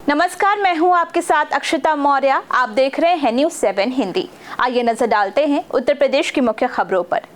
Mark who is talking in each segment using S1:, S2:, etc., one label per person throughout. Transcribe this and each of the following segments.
S1: नमस्कार, मैं हूं आपके साथ अक्षता मौर्य। आप देख रहे हैं न्यूज़ 7 हिंदी। आइए नजर डालते हैं उत्तर प्रदेश की मुख्य खबरों पर।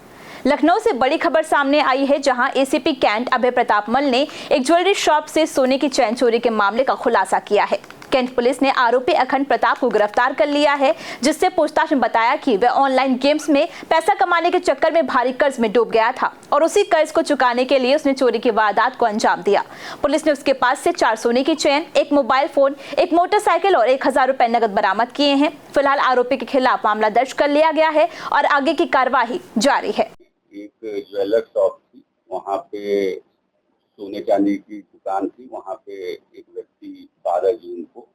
S1: लखनऊ से बड़ी खबर सामने आई है, जहां एसीपी कैंट अभय प्रताप मल ने एक ज्वेलरी शॉप से सोने की चैन चोरी के मामले का खुलासा किया है। कैंट पुलिस ने आरोपी अखंड प्रताप को गिरफ्तार कर लिया है, जिससे पूछताछ में बताया कि वह ऑनलाइन गेम्स में पैसा कमाने के चक्कर में भारी कर्ज में डूब गया था और उसी कर्ज को चुकाने के लिए उसने चोरी की वारदात को अंजाम दिया। पुलिस ने उसके पास से 4 सोने की चेन, एक मोबाइल फोन, एक मोटरसाइकिल और 1000 रुपए नकद बरामद किए हैं। फिलहाल आरोपी के खिलाफ मामला दर्ज कर लिया गया है और आगे की कार्यवाही जारी है।
S2: एक ज्वेलर शॉप थी, वहाँ पे सोने चांदी की दुकान थी। वहाँ पे एक व्यक्ति 12 जून को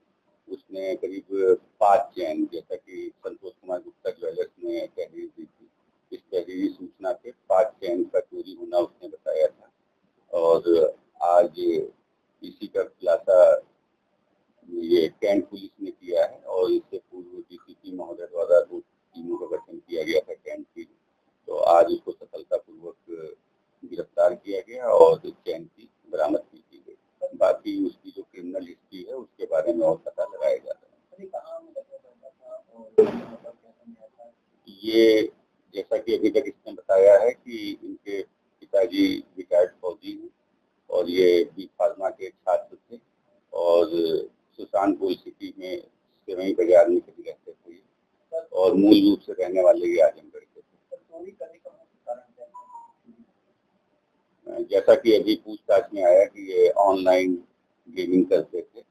S2: उसने करीब 5 चैन, जैसा कि संतोष कुमार गुप्ता ज्वेलर्स ने तहरीर दी थी, इस तहरीरी सूचना पे 5 चैन का चोरी होना उसने बताया था। और आज इसी का खुलासा ये कैंट पुलिस ने किया है और इससे पूर्व डीसीपी महोदय द्वारा 2 टीमों का गठन किया गया था कैंट की। तो आज उसको सफलतापूर्वक गिरफ्तार किया गया और चैन की बरामद की गई। बाकी उसकी जो क्रिमिनल हिस्ट्री है उसके बारे में और पता लगाया जा रहा है। ये जैसा कि अभी तक इसने बताया है कि इनके पिताजी रिटायर्ड फौजी हैं और ये बी फार्मा के छात्र थे और सुल्तानपुर सिटी में सेवई बाजार में कभी रहते थे और मूल रूप से रहने वाले ये आजमगढ़ के थे। जैसा कि अभी पूछताछ में आया कि ये ऑनलाइन गेमिंग करते थे,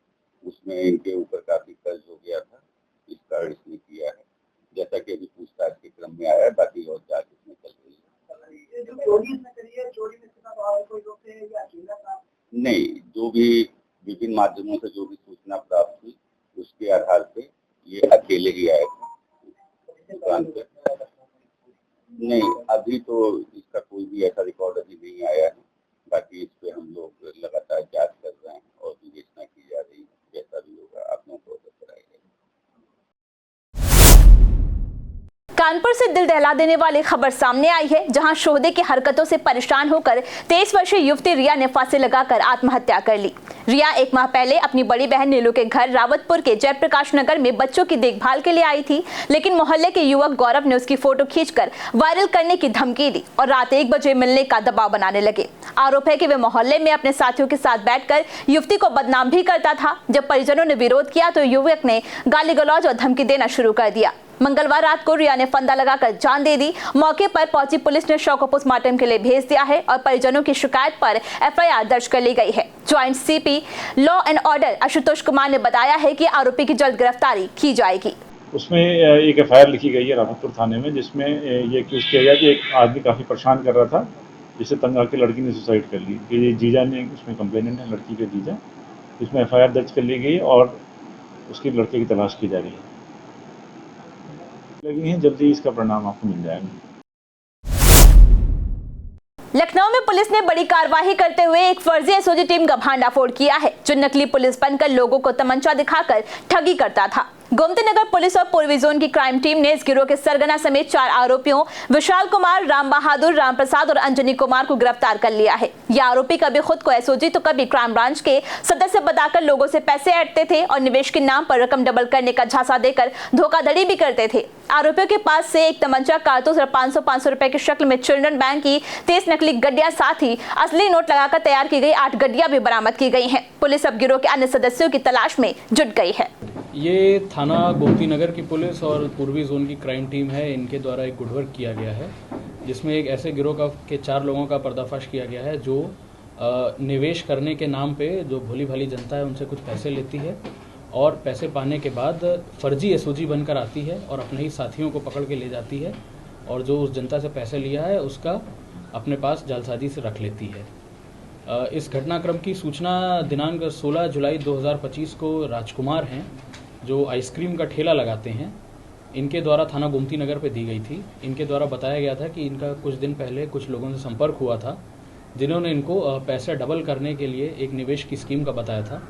S2: उसमें इनके ऊपर काफी कर्ज हो गया था, इस कारण इसने किया है। जैसा कि अभी पूछताछ के क्रम में आया है, बाकी और जांच इसमें चल रही है। नहीं, जो भी विभिन्न माध्यमों से जो भी सूचना प्राप्त हुई उसके आधार पे ये अकेले ही आए थे दुकान पे। नहीं, अभी तो इसका कोई भी ऐसा रिकॉर्ड अभी नहीं आया है। बाकी इस पे हम लोग लगातार जांच कर रहे हैं और विवेचना की जा रही है। जैसा भी होगा आप लोगों को अवगत कराएंगे।
S1: कानपुर से दिल दहला देने वाली खबर सामने आई है, जहां शोहदे की हरकतों से परेशान होकर 23 वर्षीय युवती रिया ने फांसी लगाकर आत्महत्या कर ली। रिया 1 माह पहले अपनी बड़ी बहन नीलू के घर रावतपुर के जयप्रकाश नगर में बच्चों की देखभाल के लिए आई थी, लेकिन मोहल्ले के युवक गौरव ने उसकी फोटो खींचकर वायरल करने की धमकी दी और रात 1 बजे मिलने का दबाव बनाने लगे। आरोप है कि वे मोहल्ले में अपने साथियों के साथ बैठकर युवती को बदनाम भी करता था। जब परिजनों ने विरोध किया तो युवक ने गाली गलौज और धमकी देना शुरू कर दिया। मंगलवार रात को रिया ने फंदा लगाकर जान दे दी। मौके पर पहुंची पुलिस ने शव को पोस्टमार्टम के लिए भेज दिया है और परिजनों की शिकायत पर एफआईआर दर्ज कर ली गई है। Joint CP law and order Ashutosh Kumar ने बताया है कि आरोपी की जल्द गिरफ्तारी की जाएगी।
S3: उसमें एक एफआईआर लिखी गई है रावतपुर थाने में, जिसमें ये एक्यूज किया गया कि एक आदमी काफ़ी परेशान कर रहा था, जिससे तंग आकर लड़की ने सुसाइड कर ली। ये जीजा ने, उसमें कंप्लेनेंट है लड़की के जीजा, इसमें एफआईआर दर्ज कर ली गई और उसकी लड़के की तलाश की जा रही है। लगी है, जल्दी इसका परिणाम आपको मिल जाएगा।
S1: लखनऊ में पुलिस ने बड़ी कार्रवाई करते हुए एक फर्जी एसओजी टीम का भांडाफोड़ किया है, जो नकली पुलिस बनकर लोगों को तमंचा दिखाकर ठगी करता था। गोमती नगर पुलिस और पूर्वी जोन की क्राइम टीम ने इस गिरोह के सरगना समेत 4 आरोपियों विशाल कुमार, राम बहादुर, राम प्रसाद और अंजनी कुमार को गिरफ्तार कर लिया है। ये आरोपी कभी खुद को एसओजी तो कभी क्राइम ब्रांच के सदस्य बताकर लोगों से पैसे ऐंठते थे और निवेश के नाम पर रकम डबल करने का झांसा देकर धोखाधड़ी भी करते थे। आरोपियों के पास से एक तमंचा, कारतूस और 500 रुपए की शक्ल में चिल्ड्रन बैंक की 23 नकली गड्डियां, साथ ही असली नोट लगाकर तैयार की गई 8 गड्डियां भी बरामद की गई हैं। पुलिस अब गिरोह के अन्य सदस्यों की तलाश में जुट गई है।
S4: ये थाना गोमती नगर की पुलिस और पूर्वी जोन की क्राइम टीम है, इनके द्वारा एक गुडवर्क किया गया है, जिसमें एक ऐसे गिरोह के 4 लोगों का पर्दाफाश किया गया है जो निवेश करने के नाम पे जो भोली भाली जनता है उनसे कुछ पैसे लेती है और पैसे पाने के बाद फर्जी एसओजी बनकर आती है और अपने ही साथियों को पकड़ के ले जाती है और जो उस जनता से पैसे लिया है उसका अपने पास जालसाजी से रख लेती है। इस घटनाक्रम की सूचना दिनांक 16 जुलाई 2025 को राजकुमार हैं, जो आइसक्रीम का ठेला लगाते हैं, इनके द्वारा थाना गोमती नगर पे दी गई थी। इनके द्वारा बताया गया था कि इनका कुछ दिन पहले कुछ लोगों से संपर्क हुआ था, जिन्होंने इनको पैसे डबल करने के लिए एक निवेश की स्कीम का बताया था।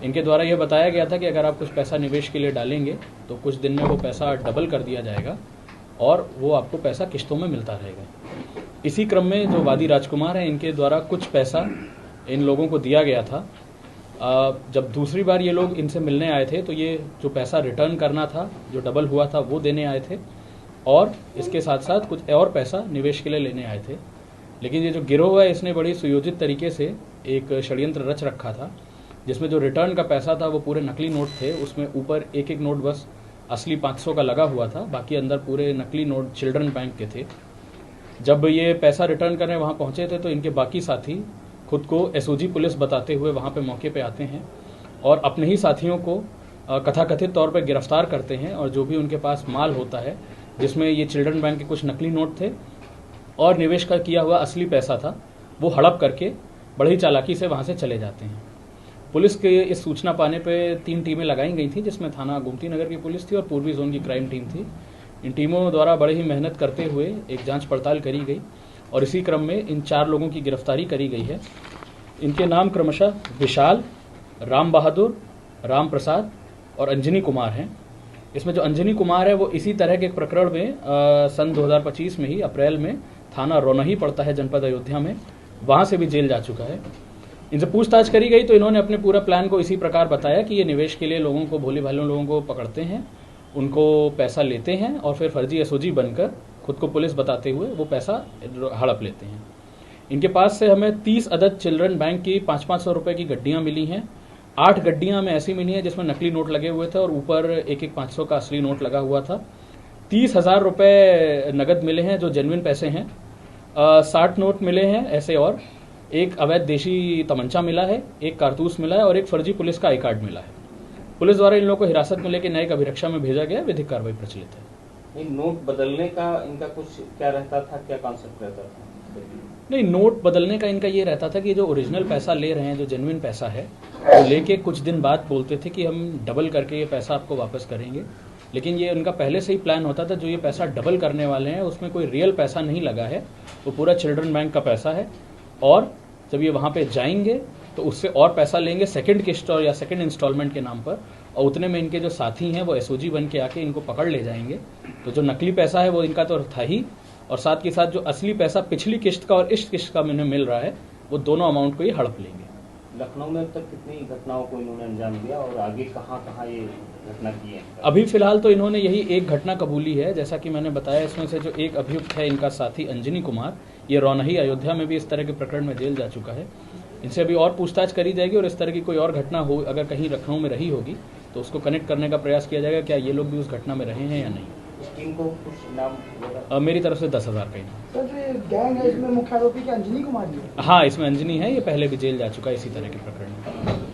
S4: इनके द्वारा यह बताया गया था कि अगर आप कुछ पैसा निवेश के लिए डालेंगे तो कुछ दिन में वो पैसा डबल कर दिया जाएगा और वो आपको पैसा किस्तों में मिलता रहेगा। इसी क्रम में जो वादी राजकुमार हैं, इनके द्वारा कुछ पैसा इन लोगों को दिया गया था जब दूसरी बार ये लोग इनसे मिलने आए थे तो ये जो पैसा रिटर्न करना था, जो डबल हुआ था, वो देने आए थे और इसके साथ साथ कुछ और पैसा निवेश के लिए लेने आए थे। लेकिन ये जो गिरोह है इसने बड़ी सुयोजित तरीके से एक षड्यंत्र रच रखा था, जिसमें जो रिटर्न का पैसा था वो पूरे नकली नोट थे। उसमें ऊपर एक एक नोट बस असली 500 का लगा हुआ था, बाकी अंदर पूरे नकली नोट चिल्ड्रन बैंक के थे। जब ये पैसा रिटर्न करने वहाँ पहुँचे थे तो इनके बाकी साथी खुद को एसओजी पुलिस बताते हुए वहाँ पे मौके पे आते हैं और अपने ही साथियों को कथाकथित तौर पे गिरफ्तार करते हैं और जो भी उनके पास माल होता है, जिसमें ये चिल्ड्रन बैंक के कुछ नकली नोट थे और निवेश का किया हुआ असली पैसा था, वो हड़प करके बड़ी ही चालाकी से वहाँ से चले जाते हैं। पुलिस के इस सूचना पाने पे 3 टीमें लगाई गई थी, जिसमें थाना गोमती नगर की पुलिस थी और पूर्वी जोन की क्राइम टीम थी। इन टीमों द्वारा बड़े ही मेहनत करते हुए एक जांच पड़ताल करी गई और इसी क्रम में इन 4 लोगों की गिरफ्तारी करी गई है। इनके नाम क्रमशः विशाल, राम बहादुर, राम प्रसाद और अंजनी कुमार हैं। इसमें जो अंजनी कुमार है वो इसी तरह के एक प्रकरण में सन 2025 में ही अप्रैल में थाना रोनही पड़ता है जनपद अयोध्या में, वहाँ से भी जेल जा चुका है। इनसे पूछताछ करी गई तो इन्होंने अपने पूरा प्लान को इसी प्रकार बताया कि ये निवेश के लिए लोगों को, भोले भाले लोगों को पकड़ते हैं, उनको पैसा लेते हैं और फिर फर्जी एसओजी बनकर खुद को पुलिस बताते हुए वो पैसा हड़प लेते हैं। इनके पास से हमें 30 अदद चिल्ड्रन बैंक की 500-500 रुपए की गड्डियां मिली हैं। 8 गड्डियां हमें ऐसी मिली हैं जिसमें नकली नोट लगे हुए थे और ऊपर एक 500 का असली नोट लगा हुआ था। 30,000 रुपए नगद मिले हैं जो जेन्युइन पैसे हैं। 60 नोट मिले हैं ऐसे और एक अवैध देशी तमंचा मिला है, एक कारतूस मिला है और एक फर्जी पुलिस का आई कार्ड मिला है। पुलिस द्वारा इन लोगों को हिरासत में लेकर न्यायिक अभिरक्षा में भेजा गया। विधिक कार्रवाई प्रचलित है।
S5: नोट बदलने का इनका कुछ क्या रहता था, क्या कॉन्सेप्ट रहता था?
S4: नहीं, नोट बदलने का इनका ये रहता था कि जो ओरिजिनल पैसा ले रहे हैं, जो जेन्युइन पैसा है, वो लेके कुछ दिन बाद बोलते थे कि हम डबल करके ये पैसा आपको वापस करेंगे। लेकिन ये उनका पहले से ही प्लान होता था, जो ये पैसा डबल करने वाले हैं उसमें कोई रियल पैसा नहीं लगा है, वो पूरा चिल्ड्रन बैंक का पैसा है। और जब ये वहाँ पे जाएंगे तो उससे और पैसा लेंगे सेकंड किस्त और या सेकंड इंस्टॉलमेंट के नाम पर, और उतने में इनके जो साथी हैं वो एसओजी बन के आके इनको पकड़ ले जाएंगे। तो जो नकली पैसा है वो इनका तो था ही, और साथ के साथ जो असली पैसा पिछली किस्त का और इस किस्त का इन्हें मिल रहा है, वो दोनों अमाउंट को ही हड़प लेंगे।
S5: लखनऊ में अब तक कितनी घटनाओं को इन्होंने अंजाम दिया और आगे कहाँ कहाँ ये घटना की है?
S4: अभी फिलहाल तो इन्होंने यही एक घटना कबूली है। जैसा कि मैंने बताया, इसमें से जो एक अभियुक्त है इनका साथी अंजनी कुमार, ये रोनही अयोध्या में भी इस तरह के प्रकरण में जेल जा चुका है। इनसे अभी और पूछताछ करी जाएगी और इस तरह की कोई और घटना हो अगर कहीं लखनऊ में रही होगी तो उसको कनेक्ट करने का प्रयास किया जाएगा, क्या ये लोग भी उस घटना में रहे हैं या नहीं।
S5: इस टीम को कुछ नाम
S4: मेरी तरफ से 10,000 का इनाम।
S6: सर, जो गैंग है इसमें मुख्य आरोपी क्या अंजनी कुमार जी है?
S4: हाँ, इसमें अंजनी है, ये पहले भी जेल जा चुका है इसी तरह के प्रकरण में।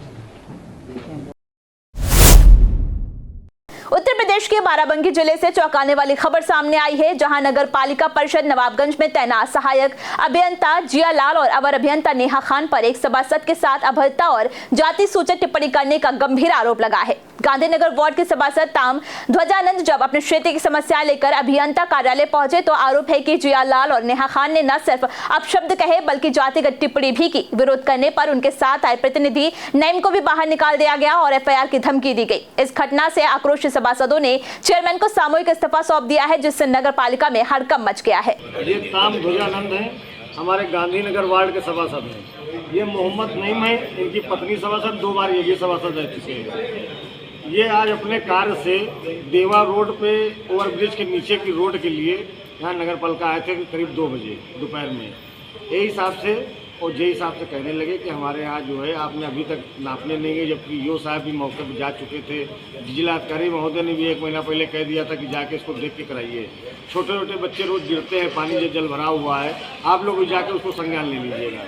S1: उत्तर प्रदेश के बाराबंकी जिले से चौंकाने वाली खबर सामने आई है, जहां नगर पालिका परिषद नवाबगंज में तैनात सहायक अभियंता जिया लाल और अवर अभियंता नेहा खान पर एक सभासद के साथ अभद्रता और जाति सूचक टिप्पणी करने का गंभीर आरोप लगा है। गांधीनगर वार्ड के सभासद ताम ध्वजानंद जब अपने क्षेत्र की समस्याएं लेकर अभियंता कार्यालय पहुंचे तो आरोप है कि जिया लाल और नेहा खान ने न सिर्फ अपशब्द कहे बल्कि जातिगत टिप्पणी भी की। विरोध करने पर उनके साथ आए प्रतिनिधि नईम को भी बाहर निकाल दिया गया और एफआईआर की धमकी दी गई। इस घटना से आक्रोशित सभासदों ने चेयरमैन को सामूहिक इस्तीफा सौंप दिया है, जिससे नगर पालिका में हड़कंप मच गया है।
S7: ये ताम ध्वजानंद है, हमारे गांधीनगर वार्ड के सभासद हैं। ये मोहम्मद नईम है, इनकी पत्नी सभासद, 2 बार ये भी सभासद रह चुके हैं। ये आज अपने कार्य से देवा रोड पे ओवरब्रिज के नीचे की रोड के लिए यहाँ नगर पालिका आए थे करीब 2 बजे दोपहर में। यही हिसाब से और जे हिसाब से कहने लगे कि हमारे यहाँ जो है आपने अभी तक नापने नहीं गए, जबकि ईओ साहब भी मौके पर जा चुके थे। जिलाधिकारी महोदय ने भी 1 महीना पहले कह दिया था कि जाके इसको देख के कराइए। छोटे छोटे बच्चे रोज गिरते हैं, पानी जो जल भरा हुआ है, आप लोग भी जाके उसको संज्ञान ले लीजिएगा।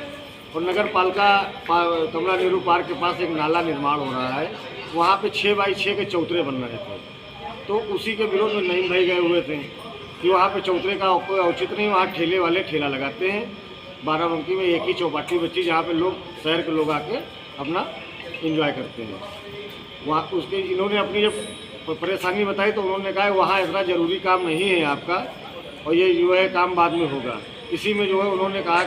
S7: और नगर पालिका कमला नेहरू पार्क के पास एक नाला निर्माण हो रहा है, वहाँ पे 6 बाई 6 के चौतरे बन रहे थे, तो उसी के विरोध में नईम भाई गए हुए थे कि वहाँ पे चौतरे का कोई औचित नहीं। वहाँ ठेले वाले ठेला लगाते हैं। बाराबंकी में एक ही चौपाटी बची जहाँ पे लोग, शहर के लोग आके अपना एंजॉय करते हैं। वहाँ उसके इन्होंने अपनी जब परेशानी बताई तो उन्होंने कहा वहाँ इतना ज़रूरी काम नहीं है आपका और ये जो है काम बाद में होगा। इसी में जो है उन्होंने कहा,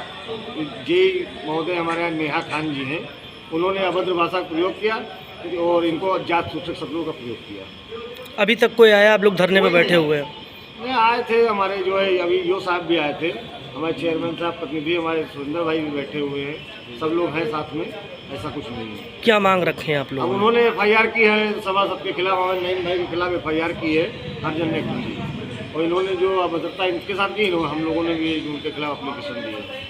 S7: जे महोदय हमारे यहाँ नेहा खान जी हैं, उन्होंने अभद्र भाषा का प्रयोग किया और इनको जात सूचक शब्दों का प्रयोग किया।
S8: अभी तक कोई आया? आप लोग धरने में बैठे हुए हैं।
S7: नहीं आए थे, हमारे जो है अभी ईओ साहब भी आए थे, हमारे चेयरमैन साहब, प्रतिनिधि हमारे सुरेंद्र भाई भी बैठे हुए हैं, सब लोग हैं साथ में, ऐसा कुछ नहीं है।
S8: क्या मांग रखे हैं आप
S7: अब
S8: लोग?
S7: उन्होंने FIR की है सभासद के खिलाफ, हमारे नईम भाई के खिलाफ FIR की है हरजन ने की है, और इन्होंने जो अभद्रता इनके साथ की, हम लोगों ने भी उनके खिलाफ एप्लीकेशन दी है।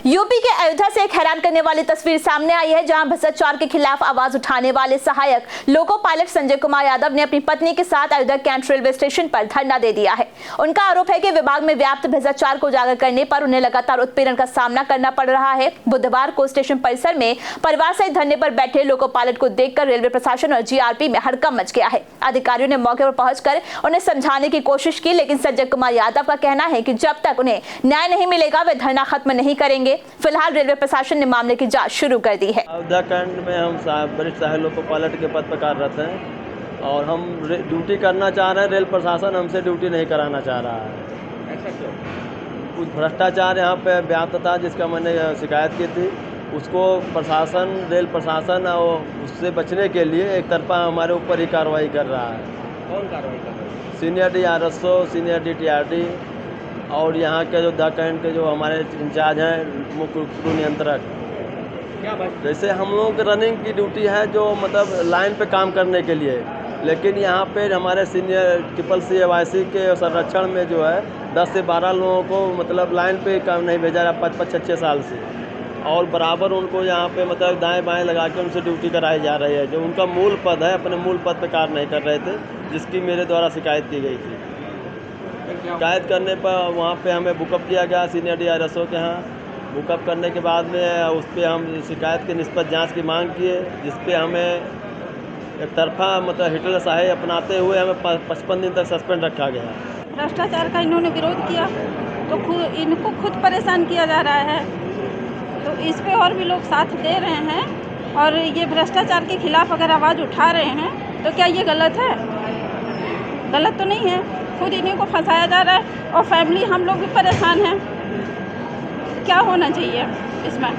S1: यूपी के अयोध्या से एक हैरान करने वाली तस्वीर सामने आई है, जहां भ्रष्टाचार के खिलाफ आवाज उठाने वाले सहायक लोको पायलट संजय कुमार यादव ने अपनी पत्नी के साथ अयोध्या कैंट रेलवे स्टेशन पर धरना दे दिया है। उनका आरोप है कि विभाग में व्याप्त भ्रष्टाचार को उजागर करने पर उन्हें लगातार उत्पीड़न का सामना करना पड़ रहा है। बुधवार को स्टेशन परिसर में परिवार सहित धरने पर बैठे लोको पायलट को देखकर रेलवे प्रशासन और GRP में हड़कंप मच गया है। अधिकारियों ने मौके पर पहुंचकर उन्हें समझाने की कोशिश की, लेकिन संजय कुमार यादव का कहना है कि जब तक उन्हें न्याय नहीं मिलेगा वे धरना खत्म नहीं करेंगे। फिलहाल रेलवे प्रशासन ने मामले की जांच शुरू कर दी है।
S9: अयोध्या कैंट में हम वरिष्ठ सहायक लोको पायलट के पद पर कार्यरत हैं और हम ड्यूटी करना चाह रहे हैं। रेल प्रशासन हमसे ड्यूटी नहीं कराना चाह रहा है।
S5: ऐसा क्यों?
S9: कुछ भ्रष्टाचार यहाँ पे व्याप्त था, जिसका मैंने शिकायत की थी। उसको प्रशासन, रेल प्रशासन और उससे बचने के लिए एक तरफा हमारे ऊपर ही कार्रवाई कर रहा है।
S5: कौन कार्रवाई कर रहे हैं?
S9: सीनियर DRSO, सीनियर DTRD और यहाँ के जो अयोध्या कैंट के जो हमारे इंचार्ज हैं, मुख्य क्रू नियंत्रक।
S5: क्या बात?
S9: जैसे हम लोगों की रनिंग की ड्यूटी है, जो मतलब लाइन पे काम करने के लिए, लेकिन यहाँ पे हमारे सीनियर CCC AYC के संरक्षण में जो है 10 से 12 लोगों को मतलब लाइन पे काम नहीं भेजा रहा 5-6 साल से, और बराबर उनको यहाँ पे मतलब दाएं बाएं लगा के उनसे ड्यूटी कराई जा रही है। जो उनका मूल पद है, अपने मूल पद पे कार्य नहीं कर रहे थे, जिसकी मेरे द्वारा शिकायत की गई थी। शिकायत करने पर वहाँ पे हमें बुकअप किया गया सीनियर DRSO के यहाँ। बुकअप करने के बाद में उस पर हम शिकायत की निष्पक्ष जांच की मांग किए, जिस पे हमें एक तरफा मतलब हिटलर शाही अपनाते हुए हमें 55 दिन तक सस्पेंड रखा गया।
S10: भ्रष्टाचार का इन्होंने विरोध किया तो इनको खुद परेशान किया जा रहा है, तो इस पे और भी लोग साथ दे रहे हैं। और ये भ्रष्टाचार के खिलाफ अगर आवाज़ उठा रहे हैं तो क्या ये गलत है? गलत तो नहीं है। खुद इन्हीं को फंसाया जा रहा है और फैमिली हम लोग भी परेशान हैं। क्या होना चाहिए इसमें?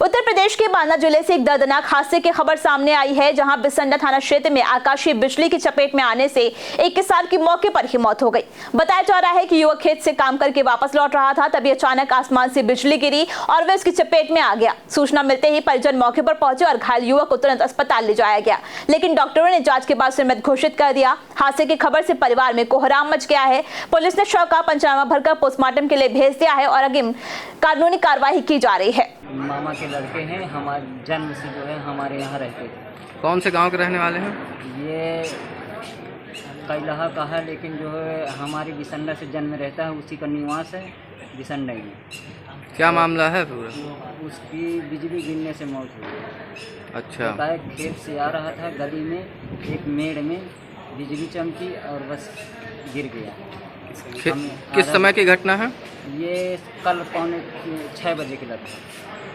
S1: उत्तर प्रदेश के बांदा जिले से एक दर्दनाक हादसे की खबर सामने आई है, जहां बिसंडा थाना क्षेत्र में आकाशीय बिजली की चपेट में आने से एक किसान की मौके पर ही मौत हो गई। बताया जा रहा है कि युवक खेत से काम करके वापस लौट रहा था, तभी अचानक आसमान से बिजली गिरी और वह उसकी चपेट में आ गया। सूचना मिलते ही परिजन मौके पर पहुंचे और घायल युवक को तुरंत अस्पताल ले जाया गया, लेकिन डॉक्टरों ने जांच के बाद उसे मृत घोषित कर दिया। हादसे की खबर से परिवार में कोहराम मच गया है। पुलिस ने शव का पंचनामा भरकर पोस्टमार्टम के लिए भेज दिया है और अग्रिम कानूनी कार्रवाई की जा रही है।
S11: मामा के लड़के हैं, हमारे जन्म से जो है हमारे यहाँ रहते थे।
S8: कौन से गांव के रहने वाले हैं?
S11: ये कैलाहा का है, लेकिन जो है हमारी बिसंडा से जन्म रहता है, उसी का निवास है बिसंडा में।
S8: क्या मामला है पूरा?
S11: उसकी बिजली गिरने से मौत हुई।
S8: अच्छा।
S11: खेत से आ रहा था, गली में एक मेड़ में बिजली चमकी और बस गिर गया।
S8: किस समय की घटना है?
S11: ये कल 5:45 बजे के लगभग।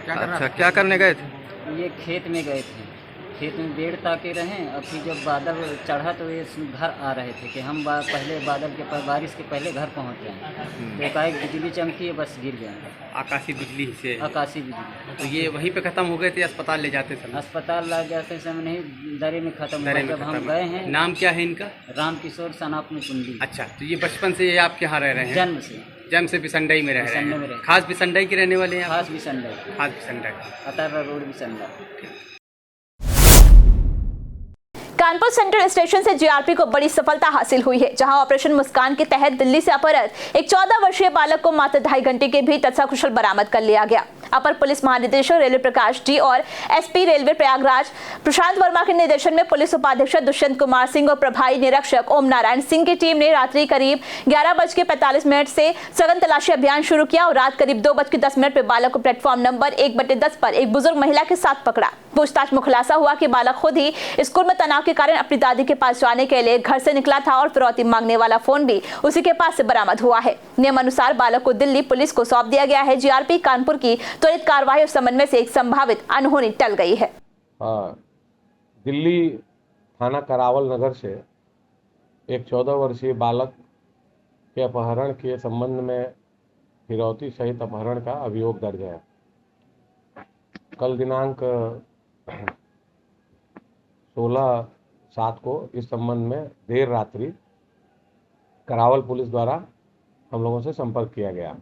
S8: अच्छा, क्या करने गए थे?
S11: ये खेत में गए थे, खेत में पेड़ ताके रहे और फिर जब बादल चढ़ा तो ये घर आ रहे थे कि हम पहले बारिश के पहले घर पहुंच जाएं, तो एकाएक बिजली चमकी, बस गिर गए।
S8: आकाशीय बिजली से?
S11: आकाशीय बिजली।
S8: तो ये वहीं पे खत्म हो गए थे? अस्पताल ले जाते समय?
S11: अस्पताल ले जाते समय नहीं, दरे में खत्म हुआ। जब हम गए हैं।
S8: नाम क्या है इनका?
S11: राम किशोर सनाप मुकुंदी।
S8: अच्छा, तो ये बचपन से ये आपके यहाँ रह रहे हैं? जन्म से बिसंडई में रह रहे हैं। खास बिसंडई के रहने वाले हैं?
S11: खास बिसंडई।
S8: खास बिसंडई,
S11: Atarra road Bisanda.
S1: Kanpur central station से GRP को बड़ी सफलता हासिल हुई है, जहां ऑपरेशन मुस्कान के तहत दिल्ली से अपहृत एक 14 वर्षीय बालक को मात्र 2.5 घंटे के भीतर सकुशल बरामद कर लिया गया। अपर पुलिस महानिदेशक रेलवे प्रकाश D और SP रेलवे प्रयागराज प्रशांत वर्मा के निर्देशन में पुलिस उपाधीक्षक दुष्यंत कुमार सिंह और प्रभारी निरीक्षक ओम नारायण सिंह की टीम ने रात्रि करीब 11:45 से सघन तलाशी अभियान शुरू किया और रात करीब 2:10 पर बालक को प्लेटफॉर्म नंबर 1/10 पर एक बुजुर्ग महिला के साथ पकड़ा। पूछताछ में खुलासा हुआ कि बालक खुद ही स्कूल में तनाव के कारण अपनी दादी के पास जाने के लिए घर से निकला था और फिरौती मांगने वाला फोन भी उसी के पास से बरामद हुआ है। नियम अनुसार बालक को दिल्ली पुलिस को सौंप दिया गया है। GRP कानपुर की त्वरित कार्रवाई और समन्वय से एक संभावित अनहोनी टल गई है।
S12: दिल्ली थाना करावल नगर से एक 14 वर्षीय बालक के अपहरण के संबंध में फिरौती सहित अपहरण का अभियोग दर्ज है। कल दिनांक 16/7 को इस संबंध में देर रात्रि करावल पुलिस द्वारा हम लोगों से संपर्क किया गया।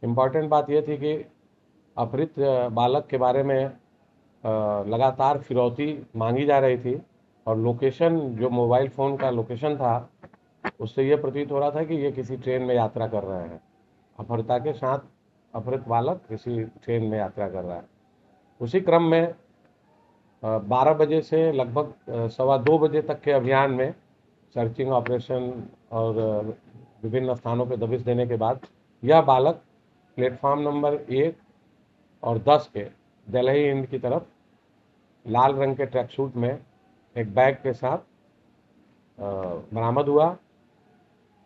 S12: इम्पॉर्टेंट बात यह थी कि अपहृत बालक के बारे में लगातार फिरौती मांगी जा रही थी और लोकेशन जो मोबाइल फ़ोन का लोकेशन था उससे ये प्रतीत हो रहा था कि ये किसी ट्रेन में यात्रा कर रहे हैं। अपहृता के साथ अपहृत बालक किसी ट्रेन में यात्रा कर रहा है। उसी क्रम में 12 बजे से लगभग 1:15 बजे तक के अभियान में सर्चिंग ऑपरेशन और विभिन्न स्थानों पर दबिश देने के बाद यह बालक प्लेटफार्म नंबर 1 और 10 के दिल्ली हिंद की तरफ लाल रंग के ट्रैक सूट में एक बैग के साथ बरामद हुआ।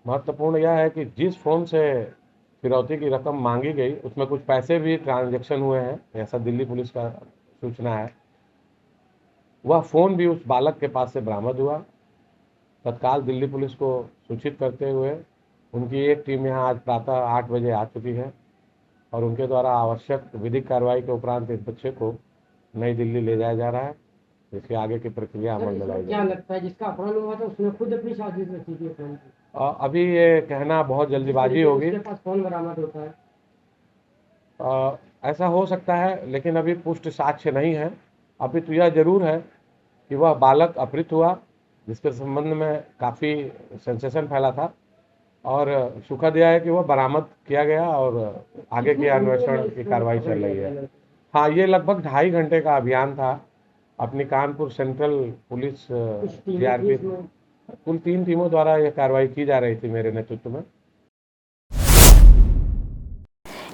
S12: महत्वपूर्ण यह है कि जिस फ़ोन से फिरौती की रकम मांगी गई उसमें कुछ पैसे भी ट्रांजैक्शन हुए हैं, ऐसा दिल्ली पुलिस का सूचना है। वह फ़ोन भी उस बालक के पास से बरामद हुआ। तत्काल दिल्ली पुलिस को सूचित करते हुए उनकी एक टीम यहाँ आज प्रातः 8 बजे आ चुकी है और उनके द्वारा आवश्यक विधिक कार्रवाई के उपरांत इस बच्चे को नई दिल्ली ले जाया जा रहा है, जिसके आगे की प्रक्रिया अमल में लाई
S6: क्या लगता है जिसका अपहरण हुआ था उसने खुद अपनी शादी रची थी फोन की?
S12: अभी ये कहना बहुत जल्दीबाजी होगी।
S6: उसके पास फोन बरामद होता है,
S12: ऐसा हो सकता है, लेकिन अभी पुष्ट साक्ष्य नहीं है। अभी तो यह जरूर है कि वह बालक अपहृत हुआ, जिसके संबंध में काफ़ी सेंसेशन फैला था और सुखद यह है कि वह बरामद किया गया और आगे की अन्वेषण की कार्रवाई चल रही है। हाँ, ये लगभग 2.5 घंटे का अभियान था। अपनी कानपुर सेंट्रल पुलिस जीआरपी कुल 3 टीमों द्वारा यह कार्रवाई की जा रही थी मेरे नेतृत्व में।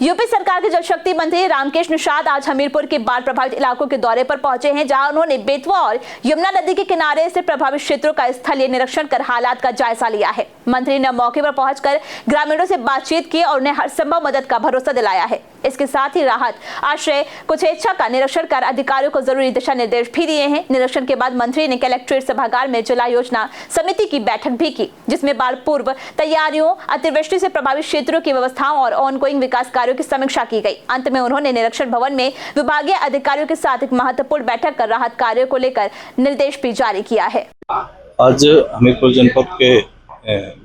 S1: यूपी सरकार के जल शक्ति मंत्री रामकेश निषाद आज हमीरपुर के बाढ़ प्रभावित इलाकों के दौरे पर पहुंचे हैं, जहां उन्होंने बेतवा और यमुना नदी के किनारे से प्रभावित क्षेत्रों का स्थलीय निरीक्षण कर हालात का जायजा लिया है। मंत्री ने मौके पर पहुंचकर ग्रामीणों से बातचीत की और उन्हें हर संभव मदद का भरोसा दिलाया है। इसके साथ ही राहत, आश्रय, कुछेच्छा का निरीक्षण कर अधिकारियों को जरूरी दिशा निर्देश भी दिए हैं। निरीक्षण के बाद मंत्री ने कलेक्ट्रेट सभागार में जिला योजना समिति की बैठक भी की, जिसमें बाढ़ पूर्व तैयारियों, अतिवृष्टि से प्रभावित क्षेत्रों की व्यवस्थाओं और ऑनगोइंग विकास कार्यों की समीक्षा की गई। अंत में उन्होंने निरीक्षण भवन में विभागीय अधिकारियों के साथ एक महत्वपूर्ण बैठक कर राहत कार्यों को लेकर निर्देश भी जारी किया है।
S13: आज हमीरपुर जनपद के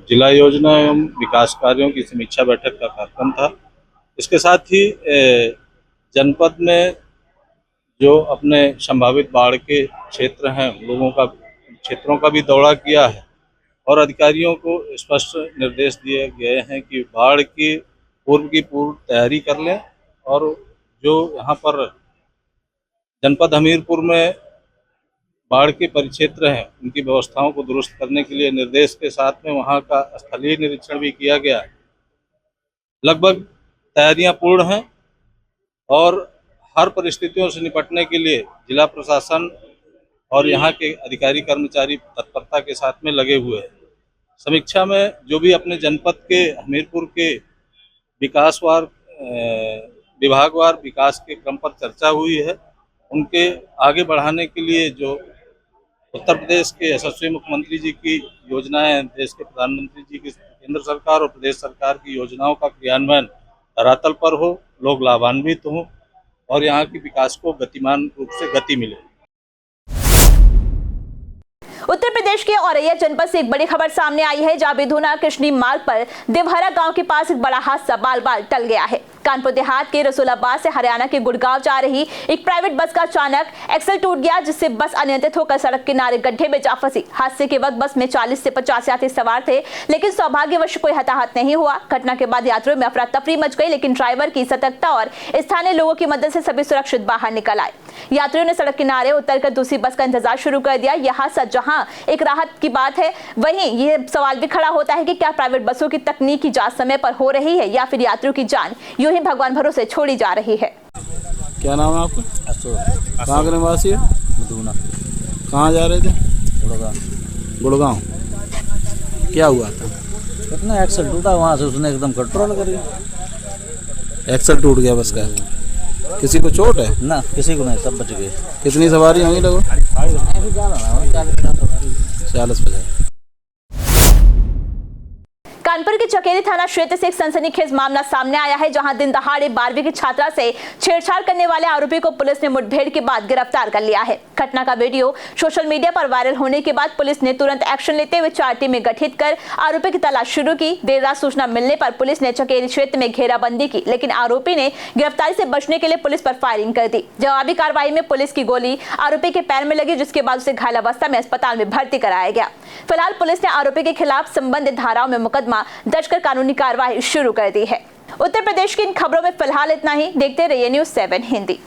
S13: जिला योजना एवं विकास कार्यों की समीक्षा बैठक का कार्यक्रम था। इसके साथ ही जनपद में जो अपने संभावित बाढ़ के क्षेत्र हैं, लोगों का क्षेत्रों का भी दौरा किया है और अधिकारियों को स्पष्ट निर्देश दिए गए हैं कि बाढ़ की पूर्व तैयारी कर लें और जो यहाँ पर जनपद हमीरपुर में बाढ़ के परिक्षेत्र हैं उनकी व्यवस्थाओं को दुरुस्त करने के लिए निर्देश के साथ में वहाँ का स्थलीय निरीक्षण भी किया गया। लगभग तैयारियां पूर्ण हैं और हर परिस्थितियों से निपटने के लिए जिला प्रशासन और यहाँ के अधिकारी कर्मचारी तत्परता के साथ में लगे हुए हैं। समीक्षा में जो भी अपने जनपद के हमीरपुर के विकासवार विभागवार विकास के क्रम पर चर्चा हुई है, उनके आगे बढ़ाने के लिए जो उत्तर प्रदेश के यशस्वी मुख्यमंत्री जी की योजनाएं, देश के प्रधानमंत्री जी की केंद्र सरकार और प्रदेश सरकार की योजनाओं का क्रियान्वयन धरातल पर हो, लोग लाभान्वित हों और यहाँ के विकास को गतिमान रूप से गति मिले।
S1: उत्तर प्रदेश के औरैया जनपद से एक बड़ी खबर सामने आई है, जहां बिधुना कृष्णी मार्ग पर देवहरा गांव के पास एक बड़ा हादसा बाल बाल टल गया है। कानपुर देहात के रसूलाबाद से हरियाणा के गुड़गांव जा रही एक प्राइवेट बस का अचानक एक्सल टूट गया, जिससे बस अनियंत्रित होकर सड़क किनारे गड्ढे में जा फंसी। हादसे के वक्त बस में 40 से 50 यात्री सवार थे, लेकिन सौभाग्यवश कोई हताहत नहीं हुआ। घटना के बाद यात्रियों में अफरा तफरी मच गई, लेकिन ड्राइवर की सतर्कता और स्थानीय लोगों की मदद से सभी सुरक्षित बाहर निकल आए। यात्रियों ने सड़क किनारे उतरकर दूसरी बस का इंतजार शुरू कर दिया। यह हादसा जहां एक राहत की बात है, वहीं यह सवाल भी खड़ा होता है कि क्या प्राइवेट बसों की तकनीकी जांच समय पर हो रही है या फिर यात्रियों की जान यूं ही भगवान भरोसे छोड़ी जा रही है।
S14: क्या नाम है आपका? अशोक। कहाँ के निवासी है? बिधुना। कहाँ जा रहे थे? गुड़गांव। क्या हुआ था?
S15: कितना एक्सल टूटा, वहाँ से उसने एकदम कंट्रोल कर लिया,
S14: एक्सल टूट गया बस का। किसी को चोट है?
S15: ना, किसी को नहीं, सब बच गए।
S14: कितनी सवारी होंगी लगभग?
S15: 40-50।
S1: कानपुर के चकेरी थाना क्षेत्र से एक सनसनीखेज मामला सामने आया है, जहां दिन दहाड़े 12वीं की छात्रा से छेड़छाड़ करने वाले आरोपी को पुलिस ने मुठभेड़ के बाद गिरफ्तार कर लिया है। घटना का वीडियो सोशल मीडिया पर वायरल होने के बाद पुलिस ने तुरंत एक्शन लेते हुए 4 टीमें गठित कर आरोपी की तलाश शुरू की। देर रात सूचना मिलने पर पुलिस ने चकेरी क्षेत्र में घेराबंदी की, लेकिन आरोपी ने गिरफ्तारी से बचने के लिए पुलिस पर फायरिंग कर दी। जवाबी कार्रवाई में पुलिस की गोली आरोपी के पैर में लगी, जिसके बाद उसे घायल अवस्था में अस्पताल में भर्ती कराया गया। फिलहाल पुलिस ने आरोपी के खिलाफ संबंधित धाराओं में मुकदमा दर्ज कर कानूनी कार्रवाई शुरू कर दी है। उत्तर प्रदेश की इन खबरों में फिलहाल इतना ही। देखते रहिए News 7 हिंदी।